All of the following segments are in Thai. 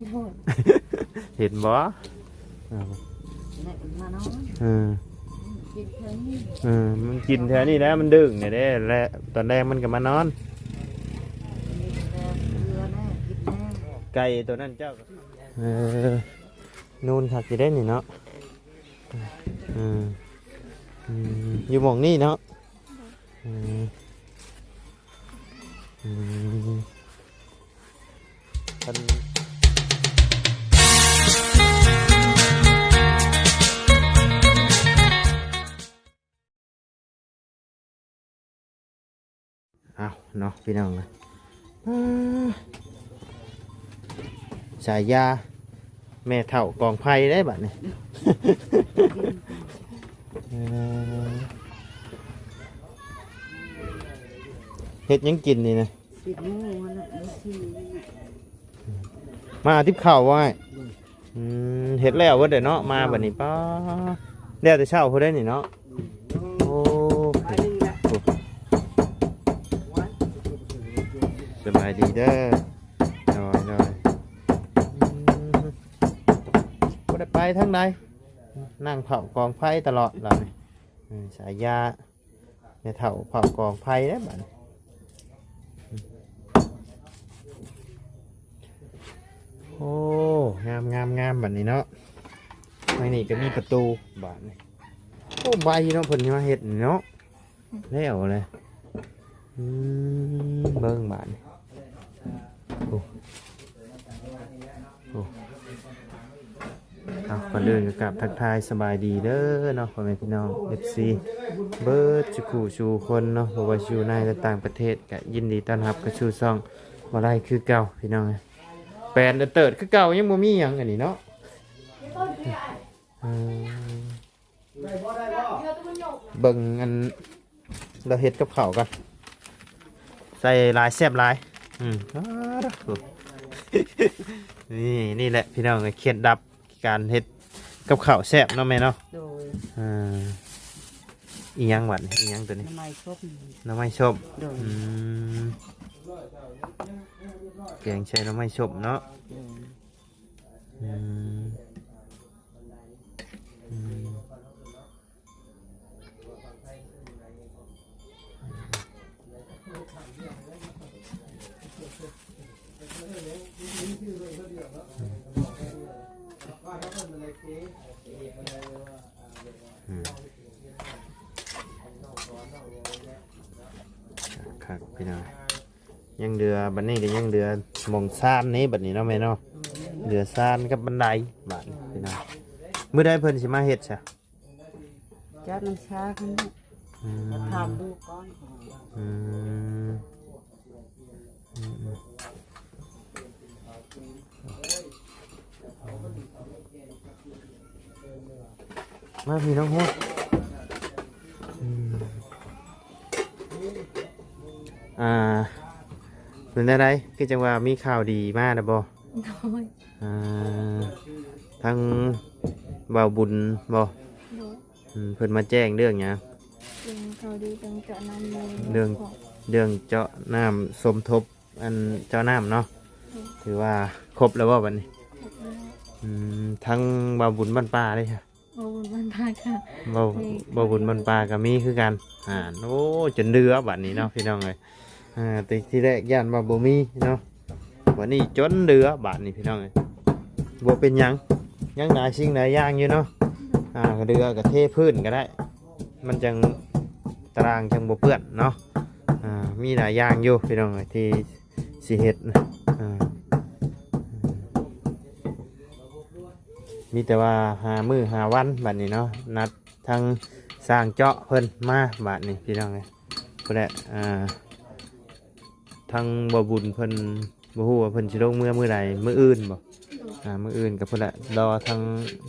โทษ เห็นบ่มาเนาะกินเท่านี้มันกินแถวนี้แล้วมันดึงเนี่ยได้และตอนแรกมันก็มานอนมีแต่เรือแน่กินแน่ ไก่ตัวนั้นเจ้านูนขักจะได้นี่เนาะอยู่หม่องนี่เนาะท่านเอาเนาะพี่น้องเลยฉายาแม่เฒ่ากองไผ่ได้บัดนี้เฮ็ดยังกินนี่นะ ปิดมือมันน่ะสิ มาทิพข่าวไว้เฮ็ดแล้วว่าเดี๋ยวเนาะมาบัดนี้ป้าแล้วแต่เช้าพอได้นี่เนาะโอ้สบายดีเด้อน้อยบ่ได้ไปทางใดนั่งเผากองไฟตลอดล่ะนี่สายยาแม่เฒ่าเผากองไฟเด้อบัดนี้โอ้งามบัดนี้เนาะไม่นี่ก็มีประตูบัดนี้โอ้ใบเนาะเพิ่นมาเฮ็ดนี่เนาะแล้วเลยเบิ่งบัดนี้โอ้เอาก่อนอื่นก็กราบทักทายสบายดีเด้อเนาะพ่อแม่พี่น้อง FC เบิร์ดจุกูชูคนเนาะบ่ว่าอยู่ในและต่างประเทศก็ยินดีต้อนรับกับชูซ่องบ่ได้คือเก่าพี่น้องแปลนเติร์ดคือเก่ายังบ่มีหยังอันนี้เนาะเบิ่งอันเราเฮ็ดกับข้าวกันใส่ลายแซ่บลายนี่แหละพี่น้องเคล็ดลับการเฮ็ดกับข้าวแซ่บเนาะแม่เนาะโดยอีหยังหวานอีหยังตัวนี้น้ำไม้ชบน้ำไม้ชบโดยแกงใช้น้ำไม้ชบเนาะครับพี่น้องยังเดือบันนี้ก็ยังเดือมองซ่านนี้บัดนี้เนาะแม่เนาะเดือซ่านกับบันไดบัดพี่น้องเมื่อได้เพิ่นสิมาเฮ็ดซะจัดน้ำชาขึ้นทำดูก่อนมาพี่น้องฮู้เป็นอะไรคือจังว่ามีข่าวดีมากนะบ่ทั้งบ่าวบุญบ่เพิ่นมาแจ้งเรื่องหยังข่าวดีเรื่องเจาะน้ำเรื่องเจาะน้ำสมทบอันเจาะน้ำเนาะถือว่าครบแล้วบ่บัดนี้ทั้งบ่าวบุญบ้านป่าเลยค่ะบ่าวบุญบ้านป่าค่ะบ่าวบุญบ้านป่าก็มีคือกันโอ้จนเดือบัดนี้เนาะพี่น้องเอ้ยแต่ที่แรกย่านว่าบ่มีเนาะวันนี้จนเดือบาดนี้พี่น้องเอ้ยบ่เป็นหยังหลายสิ่งหลายอย่างอยู่เนาะเดือก็เทพื้นก็ได้มันจังตารางจังบ่เปื้อนเนาะมีหลายอย่างอยู่พี่น้องเอ้ยที่สิเฮ็ดมีแต่ว่าหามื้อหาวันบัดนี้เนาะนัดทางสร้างเจาะเพิ่นมาบาดนี้พี่น้องเอ้ยพุ่นแหละทางบ่บุญเพิ่นบ่ฮู้ว่าเพิ่นสิลงมื้อใดมื้ออื่นบ่มื้ออื่นก็พุ่นแหละรอทาง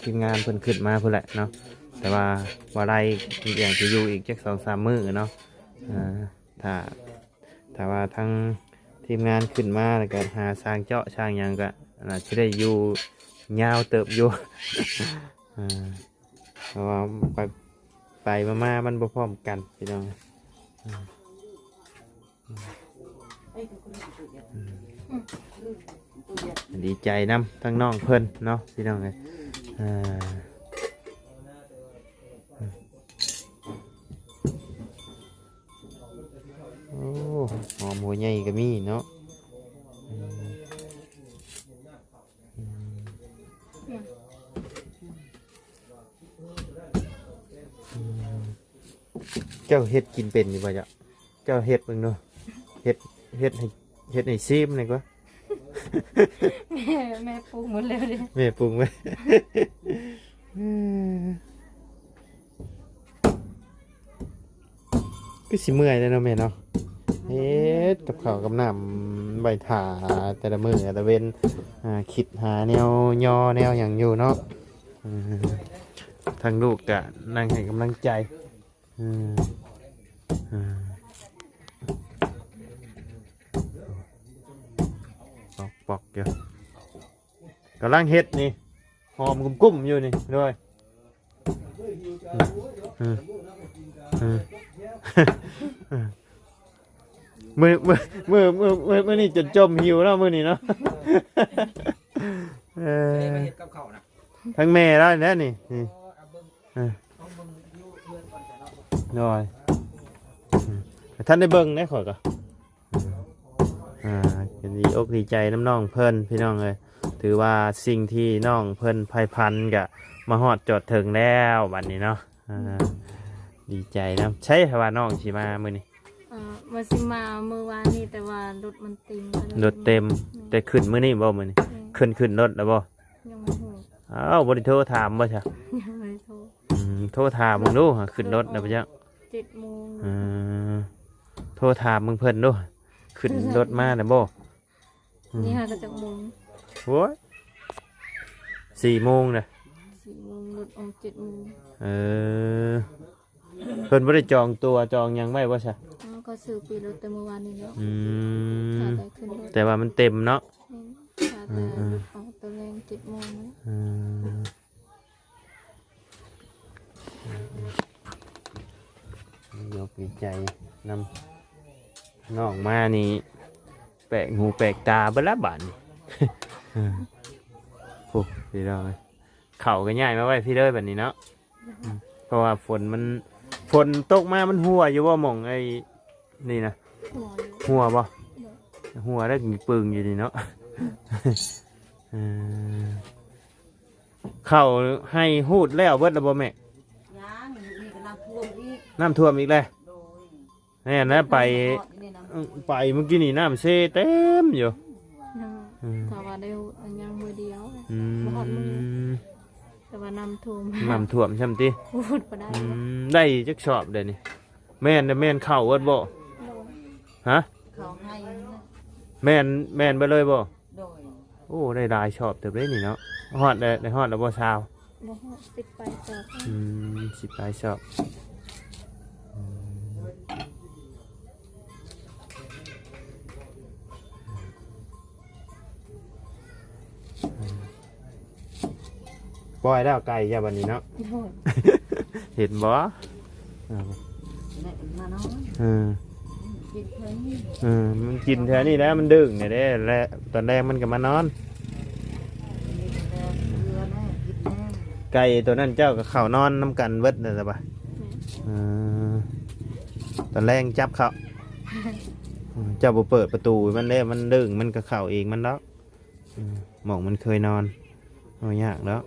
ทีมงานเพิ่นขึ้นมาพุ่นแหละเนาะแต่ว่าไรอีกอย่างจะอยู่อีกจัก 2-3 มื้อเนาะถ้าว่าทางทีมงานขึ้นมาแล้วก็หาสร้างเจาะสร้างหยังก็น่าสิได้อยู่ยาวเติบอยู่เพราะว่าไปมามันบ่พร้อมกันพี่น้อง ดีใจนำทั้งน้องเพิ่นเนาะพี่น้องเลยโอ้หอมหัวใหญ่ก็มีเนาะเจ้าเฮ็ดกินเป็นอยู่ป่ะจ๊ะเจ้าเฮ็ดเบิ่งเนาะเฮ็ดให้ซีมหน่อยกว่า แม่ปรุงหมดแล้วดิ แม่ปรุงไว้ ก็สิเมื่อยเลยเนาะแม่เนาะเฮ็ดกับข้าวกับน้ำใบถาแต่ละมื้อแต่ละเว้นคิดหาแนวย่อแนวอย่างอยู่เนาะทางลูกก็นั่งให้กำลังใจปอกอยู่กำลังเฮ็ดนี่หอมกุ้มๆอยู่นี่ด้วยมื่อนี่จนจมหิวแล้วมื่อนี่เนาะทั้งแม่แล้วนี่นี่น้อยท่านได้เบิ่งได้ขอก็เป็นดีอกดีใจน้ำน้องเพิ่นพี่น้องเลยถือว่าสิ่งที่น้องเพิ่นไพ่พันกะมาฮอดจอดถึงแล้วบัดนี้เนาะดีใจนะใช่ว่าน้องสิมามื้อนี้มาสิมาเมื่อวานนี้แต่ว่ารถมันเต็มรถเต็มแต่ขึ้นมื้อนี้บ่มื้อนี้ขึ้นรถแล้วบ่ยังไม่ถูกอ้าวบ่ได้โทรถามบ่ใช่ยังไม่โทรโทรถามมึงดูขึ้นรถแล้วบ่จ๊ะ7 โมงโทรถามมึงเพิ่นดูขึ้นรถมาแล้วบ่นี่หากันจากโมงโว้ย4 โมงน่ะ4 โมงรถออก7 โมงเพิ่นบ่ได้จองตัวจองหยังไว้บ่ใช่ก็ซื้อปีรถแต่เมื่อวานนี้เนาะแต่ว่ามันเต็มเนาะแต่ออกตัวแรง7 โมงยกดีใจนำน้องมานี่แปลกหูแปลกตาเบิ่ละบาดนี่โอ้พี่น้องเข่าก็ง่ายมาไว้พี่เด้อแบบนี้เนาะเพราะว่าฝนตกมามันหัวอยู่ว่าหม่องไอ้นี่นะหัวบ่หัวได้มีปึงอยู่นี่เนาะเข่าให้หูดแล้วเบิดแล้วบ่แม่น้ำท่วมอีกเลยนี่นะไปเมื่อกี้นี่น้ำเซเต็มอยู่ถ้าว่าได้ยังมือเดียวบ่ฮอดมือแต่ว่าน้ำท่วมใช่ไหมติพูดบ่ได้จักชอบเดี๋ยวนี้แม่นเข้าเวิร์ดบ่ฮะเข้าให้แม่นไปเลยบ่โอ้ได้รายชอบเติบได้นี่เนาะฮอดได้ฮอดแล้วบ่ชาวบ่ฮอด10 ปลายชอบ10 ปลายชอบปล่อยแล้วไก่ยาบันนี้เนาะเห็นบ่มันกินแถวนี้แล้วมันดึงเนี่ยได้แล้วตอนแรกมันก็มานอนไก่ตัวนั้นเจ้ากับเขานอนน้ำกันเบิดเลยจ้ะป่ะตอนแรกจับเขาเจ้าบ่เปิดประตูมันได้มันดึงมันก็เข่าเองมันแล้วหมองมันเคยนอนเอายากแล้ว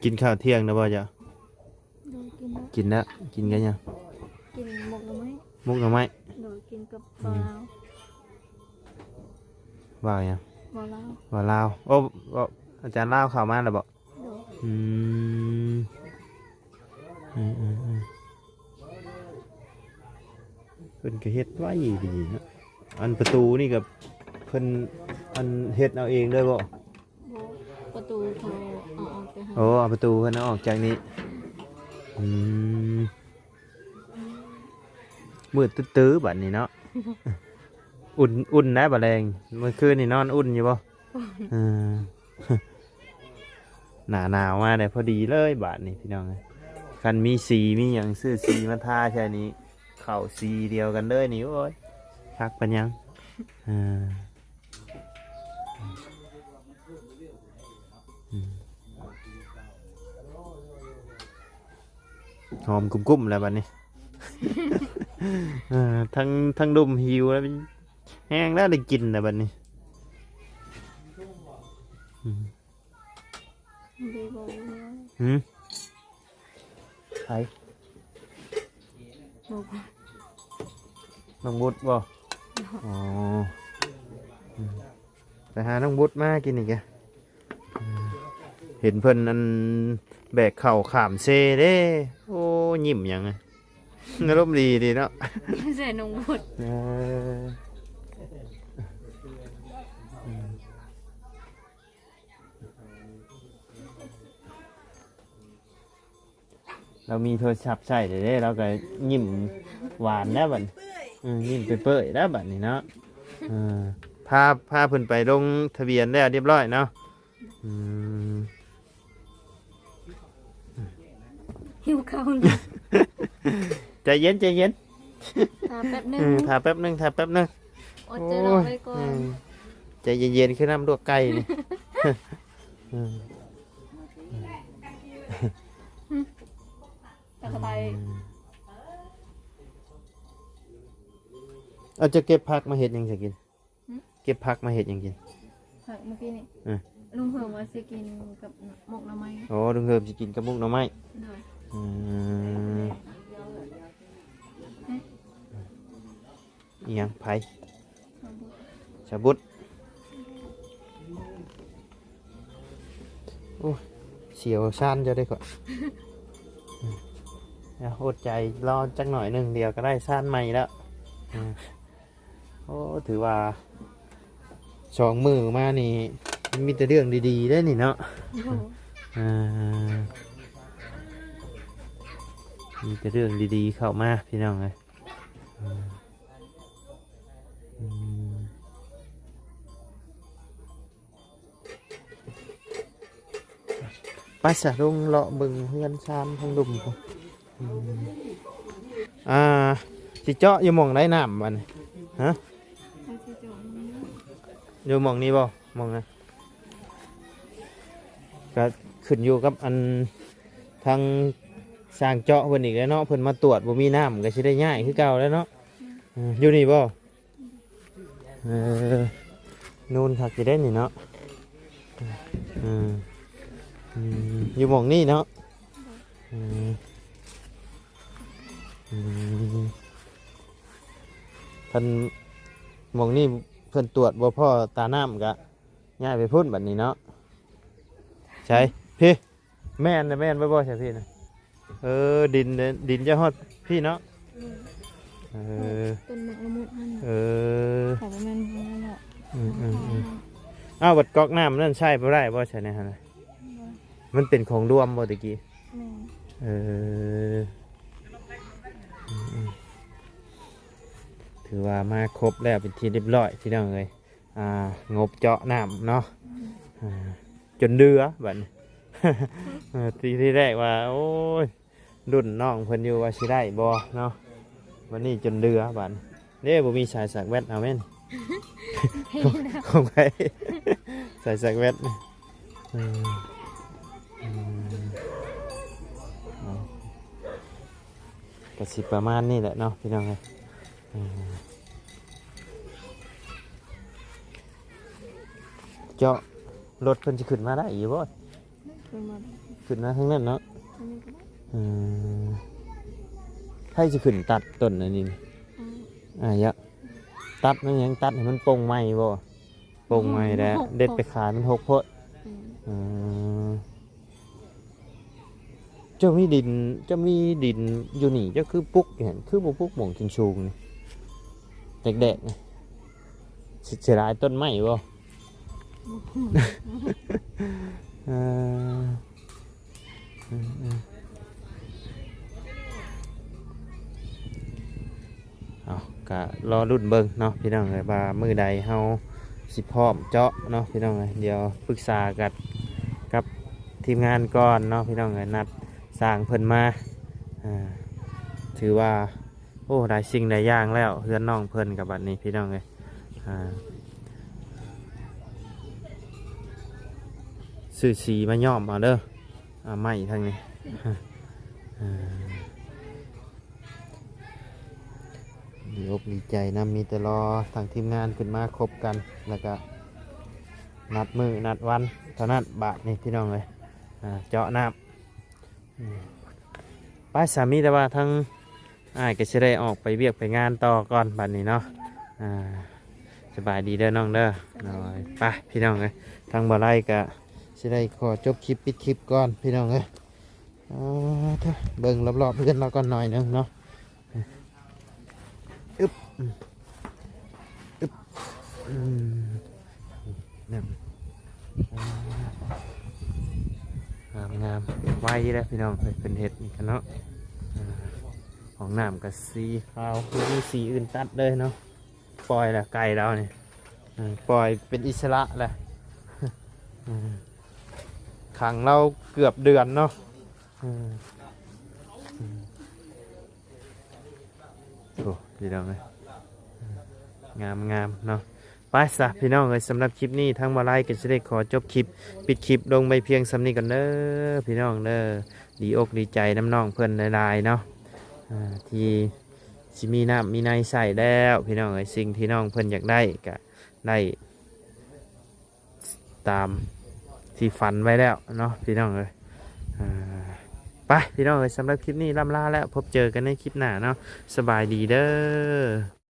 กินข้าวเที่ยงนะบ่จ๊ะกินแล้วกินกันยังกินหมกหน่อไม้หน่อไม้โดยกินกับปลาว่ายังว่าลาวโอ้อาจารย์ลาวข่าวมาแล้วบ่เพิ่นก็เฮ็ดไว้ดีนะอันประตูนี่กับเพิ่นอันเฮ็ดเอาเองด้วยบ่ประตูเขาเอาออกไปให้โอ้เอาประตูเพิ่นเอาออกจากนี้มืดตื้อๆบัดนี้เนาะ อุ่นนะบ่แรงเมื่อคืนนี่นอนอุ่นอยู่บ่เออ หนาวมาได้พอดีเลยบาทนี่พี่น้องคันมีสีมีอย่างซื้อสีมาทาใช่นี้เข่าสีเดียวกันเลยนี่โอ้ยคักปัญญังหอมกุ้มๆแล้วบัดนี้ ทั้งดุมหิวแล้วแห้งแล้วได้กินแล้วบัดนี้ ดีบ่เลย ใคร บอกว่า น้องบุตรบ่อ๋อไปหาน้องบุตรมากินอีกแกเห็นเพิ่นอันแบกเข่าขามเซเด้โอ้ยิ้มยังไงอารมณ์ดีดีเนาะ ใส่นมบด เรามีโทรศัพท์ใช่เด้เราก็ยิ้มหวานแล้วบัดยิ้มเปื่อยๆแล้วบัดนี้เนาะพาเพิ่นไปลงทะเบียนแล้วเรียบร้อยเนาะ หิวข้าว ใจเย็นใจเย็น ถามแป๊บนึง ถ่าแป๊บนึงถ่าแป๊บนึง อดใจรอไว้ก่อน ใจเย็นๆขึ้นน้ำลวกไก่นี่ แต่ก็ไป เอาจะเก็บผักมาเห็ดหยังจะกิน เก็บผักมาเห็ดหยังกิน ผักเมื่อกี้นี่ลุงเพิ่มว่าสิกินกับหมกหน่อไม้ โอ้ลุงเฮิมจะกินกับมุกหน่อไม้ เด้อ อีหยังไผ่ชาบุตรโอ้เสียวชานจะได้ก่อนอดใจรอจักหน่อยหนึ่งเดียวก็ได้ชานใหม่แล้วโอ้ถือว่าสองมือมานี่มีแต่เรื่องดีๆได้นี่เนาะมีแต่เรื่องดีๆเข้ามาพี่น้องเลยไปสะลุงเลาะบึงเฮือนชานทางดุมพุ่นสิเจาะอยู่หม่องได้น้ำบัดนี้ฮะอยู่หม่องนี้บ่หม่องนะก็ขึ้นอยู่กับอันทางสร้างเจาะเพิ่นอีกแล้วเนาะเพิ่นมาตรวจบ่มีน้ำก็สิได้ง่ายคือเก่าแล้วเนาะอยู่นี่บ่นู่นคักสิได้นี่เนาะอยู่หม่องนี้เนาะเพิ่นหม่องนี้เพิ่นตรวจบ่พอตาน้ำก็ย้ายไปพุ่นบัดนี้เนาะใช่พี่แม่นนะแม่นบ่ใช่พี่นะดินจะฮอดพี่เนาะต้นหมกละมุดนั่นแต่ว่ามันนั่นแหละอ้าวบัดก๊อกน้ำนั่นใช่บ่ได้บ่ใช่เนี่ยฮะมันเป็นของรวมบ่ตะกี้ถือว่ามาครบแล้วเป็นทีเรียบร้อยที่น้องเลยงบเจาะน้ำเนาะจนเดือบัดนี้ ที่แรกว่าโอ้ยรุ่นน้องเพิ่นอยู่ว่าสิได้บ่เนาะวันนี้จนเดือบัดนี่บ่มีสายสักแวดเอาแม่น ของใคร สายสักแวดก็สิประมาณนี้แหละเนาะพี่น้องเลยเจาะรถเพิ่นจะขึ้นมาได้อีกบ่ขึ้นมาทั้งนั้นเนาะให้จะขึ้นตัดต้นอันนี้ยะตัดนั่นยังตัดให้มันโป่งไม้บ่โป่งไม้แล้วเด็ดไปขายมันหกโพดเจ้ามีดินอยู่นี่เจ้าคือปุ๊กเห็นคือบ่ปุ๊กหม่องกินชูงนี่เด็กๆเสียดายต้นไม้บ่เอากะ รอรุ่นเบิ่งเนาะพี่น้องเลยว่ามื้อใดเฮาสิพร้อมเจาะเนาะพี่น้องเลยเดี๋ยวปรึกษากันกับทีมงานก่อนเนาะพี่น้องเลยนัดสร้างเพิ่นมาถือว่าโอ้ได้สิ่งได้อย่างแล้วเฮือนน้องเพิ่นกับบัดนี้พี่น้องเลยซื้อสีมาย้อมเอาเด้อไม้ทางนี้ดีอกดีใจนะมีแต่รอทางทีมงานขึ้นมาครบกันแล้วก็นัดมือนัดวันเท่านั้นบาทนี่พี่น้องเลยเจาะน้ำป้ายสามีแต่ว่าทั้งอ้ายก็จะได้ออกไปเวียกไปงานต่อก่อนบัดนี้เนาะสบายดีเด้อน้องเด้อไปพี่น้องเลยทางบ่อไร่ก็จะได้ขอจบคลิปปิดคลิปก่อนพี่น้องเลยเบิ่งรอบๆเพื่อนเราก่อนหน่อยนึงเนาะอึ๊บงามไว้แล้วพี่น้องเป็นเห็ดนี่กันเนาะของน้ำกับสีขาวมีสีอื่นตัดเลยเนาะปล่อยละไก่เราเนี่ยปล่อยเป็นอิสระแหละขังเราเกือบเดือนเนาะโอ้พี่น้องเลยงามเนาะไปซะพี่น้องเลยสำหรับคลิปนี้ทั้งมาไล่ก็จะได้ขอจบคลิปปิดคลิปลงไปเพียงสำนี้ก่อนเด้อพี่น้องเด้อดีอกดีใจน้ำน้องเพื่อนหลายๆเนาะที่สิมีน้ำมีในใส่แล้วพี่น้องเลยสิ่งที่น้องเพื่อนอยากได้ก็ได้ตามที่ฝันไว้แล้วเนาะพี่น้องเลยไปพี่น้องเลยสำหรับคลิปนี้ล่ำลาแล้วพบเจอกันในคลิปหน้าเนาะสบายดีเด้อ